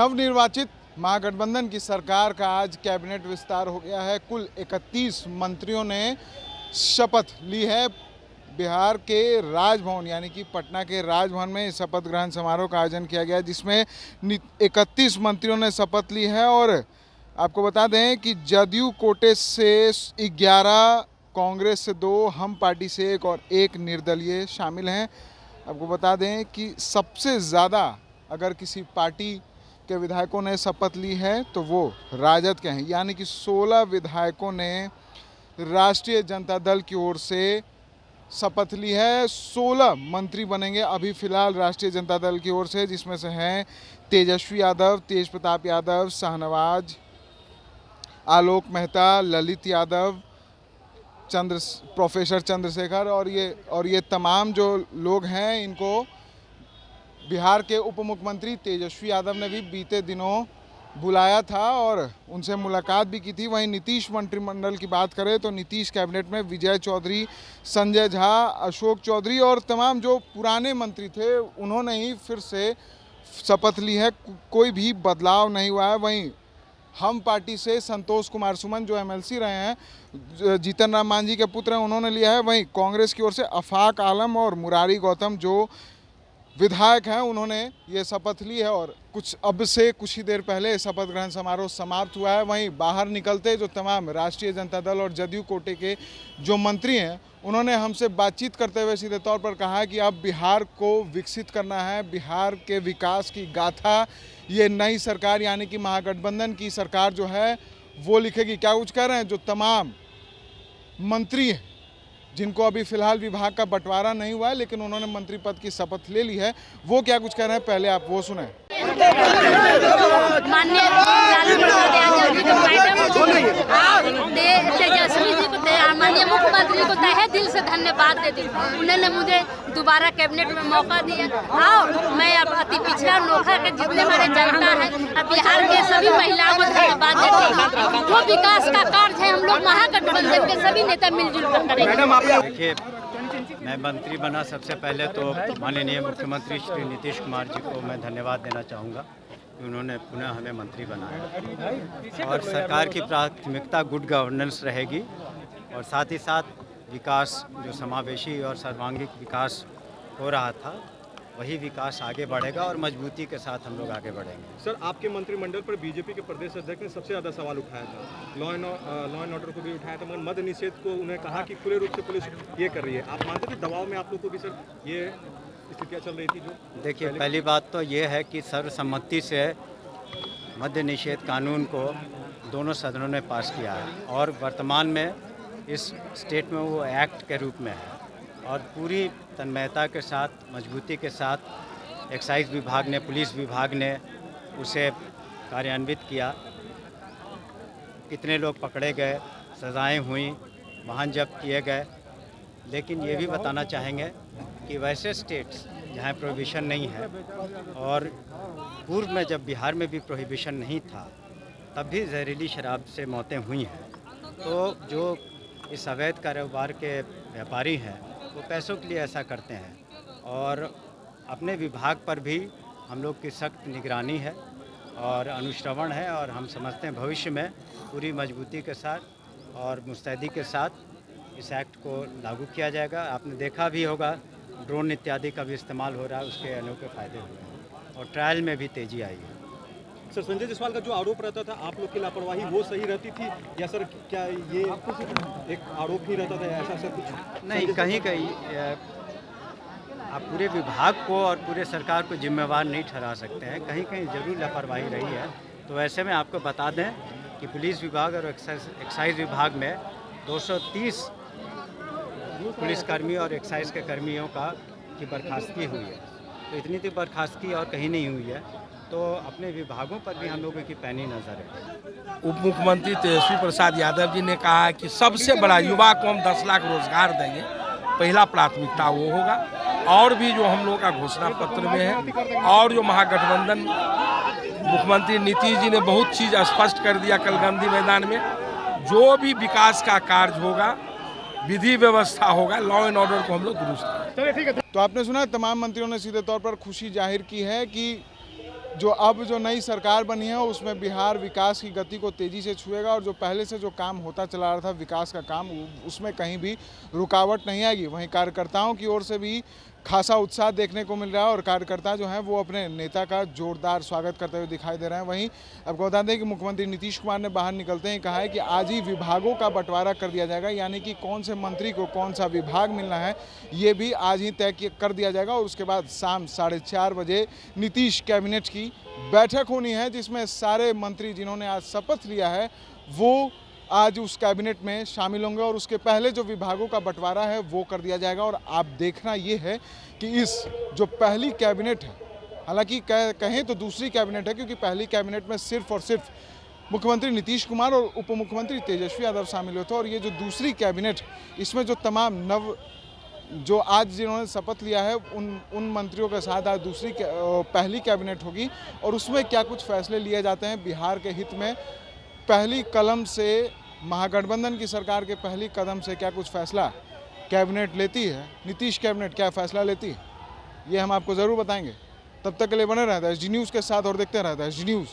नवनिर्वाचित महागठबंधन की सरकार का आज कैबिनेट विस्तार हो गया है। कुल 31 मंत्रियों ने शपथ ली है। बिहार के राजभवन यानी कि पटना के राजभवन में शपथ ग्रहण समारोह का आयोजन किया गया, जिसमें 31 मंत्रियों ने शपथ ली है। और आपको बता दें कि जदयू कोटे से 11, कांग्रेस से 2, हम पार्टी से 1 और 1 निर्दलीय शामिल हैं। आपको बता दें कि सबसे ज़्यादा अगर किसी पार्टी के विधायकों ने शपथ ली है तो वो राजद के हैं, यानी कि 16 विधायकों ने राष्ट्रीय जनता दल की ओर से शपथ ली है। 16 मंत्री बनेंगे अभी फ़िलहाल राष्ट्रीय जनता दल की ओर से, जिसमें से हैं तेजस्वी यादव, तेज प्रताप यादव, शाहनवाज, आलोक मेहता, ललित यादव, प्रोफेसर चंद्रशेखर और ये तमाम जो लोग हैं, इनको बिहार के उप मुख्यमंत्री तेजस्वी यादव ने भी बीते दिनों बुलाया था और उनसे मुलाकात भी की थी। वहीं नीतीश मंत्रिमंडल की बात करें तो नीतीश कैबिनेट में विजय चौधरी, संजय झा, अशोक चौधरी और तमाम जो पुराने मंत्री थे उन्होंने ही फिर से शपथ ली है। कोई भी बदलाव नहीं हुआ है। वहीं हम पार्टी से संतोष कुमार सुमन जो एमएलसी रहे हैं, जीतन राम मांझी के पुत्र हैं, उन्होंने लिया है। वहीं कांग्रेस की ओर से अफाक आलम और मुरारी गौतम जो विधायक हैं, उन्होंने ये शपथ ली है। और अब से कुछ ही देर पहले शपथ ग्रहण समारोह समाप्त हुआ है। वहीं बाहर निकलते जो तमाम राष्ट्रीय जनता दल और जदयू कोटे के जो मंत्री हैं, उन्होंने हमसे बातचीत करते हुए सीधे तौर पर कहा कि अब बिहार को विकसित करना है। बिहार के विकास की गाथा ये नई सरकार यानी कि महागठबंधन की सरकार जो है वो लिखेगी। क्या कुछ कह रहे हैं जो तमाम मंत्री हैं, जिनको अभी फिलहाल विभाग का बंटवारा नहीं हुआ है लेकिन उन्होंने मंत्री पद की शपथ ले ली है, वो क्या कुछ कह रहे हैं, पहले आप वो सुने। माननीय लालू प्रसाद यादव जी को, मैडम तेजस्वी जी को, माननीय मुख्यमंत्री को तहे दिल से धन्यवाद देती हूँ। उन्होंने मुझे दोबारा कैबिनेट में मौका दिया। और मैं अब अति पिछड़ा नोखा के जितने हमारे जनता है, अब बिहार के सभी महिलाओं को धन्यवाद देती हूँ। जो विकास का कार्य है हम लोग महागठबंधन के सभी नेता मिलजुल कर करेंगे। देखिए, मैं मंत्री बना सबसे पहले तो माननीय मुख्यमंत्री श्री नीतीश कुमार जी को मैं धन्यवाद देना चाहूँगा कि उन्होंने पुनः हमें मंत्री बनाया। और सरकार की प्राथमिकता गुड गवर्नेंस रहेगी और साथ ही साथ विकास, जो समावेशी और सर्वांगीण विकास हो रहा था, वही विकास आगे बढ़ेगा और मजबूती के साथ हम लोग आगे बढ़ेंगे। सर, आपके मंत्रिमंडल पर बीजेपी के प्रदेश अध्यक्ष ने सबसे ज़्यादा सवाल उठाया था। लॉ एंड ऑर्डर को भी उठाया था, मगर मद्य निषेध को उन्हें कहा कि खुले रूप से पुलिस ये कर रही है। आप मानते थे दबाव में आप लोग को भी सर ये स्थितियाँ चल रही थी? जो देखिए, पहली बात तो ये है कि सर्वसम्मति से मद्य निषेध कानून को दोनों सदनों ने पास किया है और वर्तमान में इस स्टेट में वो एक्ट के रूप में है और पूरी तन्मयता के साथ, मजबूती के साथ एक्साइज विभाग ने, पुलिस विभाग ने उसे कार्यान्वित किया। कितने लोग पकड़े गए, सज़ाएं हुई, वाहन जब्त किए गए। लेकिन ये भी बताना चाहेंगे कि वैसे स्टेट्स जहाँ प्रोहिबिशन नहीं है, और पूर्व में जब बिहार में भी प्रोहिबिशन नहीं था तब भी जहरीली शराब से मौतें हुई हैं। तो जो इस अवैध कारोबार के व्यापारी हैं वो पैसों के लिए ऐसा करते हैं और अपने विभाग पर भी हम लोग की सख्त निगरानी है और अनुश्रवण है। और हम समझते हैं भविष्य में पूरी मजबूती के साथ और मुस्तैदी के साथ इस एक्ट को लागू किया जाएगा। आपने देखा भी होगा ड्रोन इत्यादि का भी इस्तेमाल हो रहा है, उसके अनोखे फ़ायदे हुए हैं और ट्रायल में भी तेज़ी आई है। सर, संजय जायसवाल का जो आरोप रहता था आप लोग की लापरवाही, वो सही रहती थी या सर क्या ये एक आरोप ही रहता था, ऐसा सर कुछ नहीं? कहीं कहीं आप पूरे विभाग को और पूरे सरकार को जिम्मेवार नहीं ठहरा सकते हैं, कहीं कहीं ज़रूर लापरवाही रही है। तो ऐसे में आपको बता दें कि पुलिस विभाग और एक्साइज विभाग में 230 पुलिसकर्मी और एक्साइज के कर्मियों की बर्खास्तगी हुई है। तो इतनी तो बर्खास्तगी और कहीं नहीं हुई है। तो अपने विभागों पर भी हम लोगों की पैनी नज़र है। उप मुख्यमंत्री तेजस्वी प्रसाद यादव जी ने कहा है कि सबसे बड़ा युवा को हम 10 लाख रोजगार देंगे, पहला प्राथमिकता वो होगा। और भी जो हम लोग का घोषणा पत्र में है और जो महागठबंधन मुख्यमंत्री नीतीश जी ने बहुत चीज़ स्पष्ट कर दिया कल गांधी मैदान में, जो भी विकास का कार्य होगा, विधि व्यवस्था होगा, लॉ एंड ऑर्डर को हम लोग दुरुस्त करेंगे। तो आपने सुना तमाम मंत्रियों ने सीधे तौर पर खुशी जाहिर की है कि जो नई सरकार बनी है उसमें बिहार विकास की गति को तेज़ी से छुएगा और जो पहले से जो काम होता चला रहा था विकास का काम, उसमें कहीं भी रुकावट नहीं आएगी। वहीं कार्यकर्ताओं की ओर से भी खासा उत्साह देखने को मिल रहा है और कार्यकर्ता जो हैं वो अपने नेता का जोरदार स्वागत करते हुए दिखाई दे रहे हैं। वहीं आपको बता दें कि मुख्यमंत्री नीतीश कुमार ने बाहर निकलते ही कहा है कि आज ही विभागों का बंटवारा कर दिया जाएगा, यानी कि कौन से मंत्री को कौन सा विभाग मिलना है ये भी आज ही तय कर दिया जाएगा। और उसके बाद शाम 4:30 बजे नीतीश कैबिनेट की बैठक होनी है, जिसमें सारे मंत्री जिन्होंने आज शपथ लिया है वो आज उस कैबिनेट में शामिल होंगे और उसके पहले जो विभागों का बंटवारा है वो कर दिया जाएगा। और आप देखना ये है कि इस जो पहली कैबिनेट है, हालांकि कहें तो दूसरी कैबिनेट है, क्योंकि पहली कैबिनेट में सिर्फ और सिर्फ मुख्यमंत्री नीतीश कुमार और उप मुख्यमंत्री तेजस्वी यादव शामिल हुए थे। और ये जो दूसरी कैबिनेट, इसमें जो तमाम जो आज जिन्होंने शपथ लिया है उन मंत्रियों के साथ आज पहली कैबिनेट होगी और उसमें क्या कुछ फैसले लिए जाते हैं बिहार के हित में, पहली कलम से महागठबंधन की सरकार के पहली कदम से क्या कुछ फैसला कैबिनेट लेती है, नीतीश कैबिनेट क्या फैसला लेती है, ये हम आपको ज़रूर बताएंगे। तब तक के लिए बने रहता है एसडी न्यूज़ के साथ और देखते रहता है एसडी न्यूज़।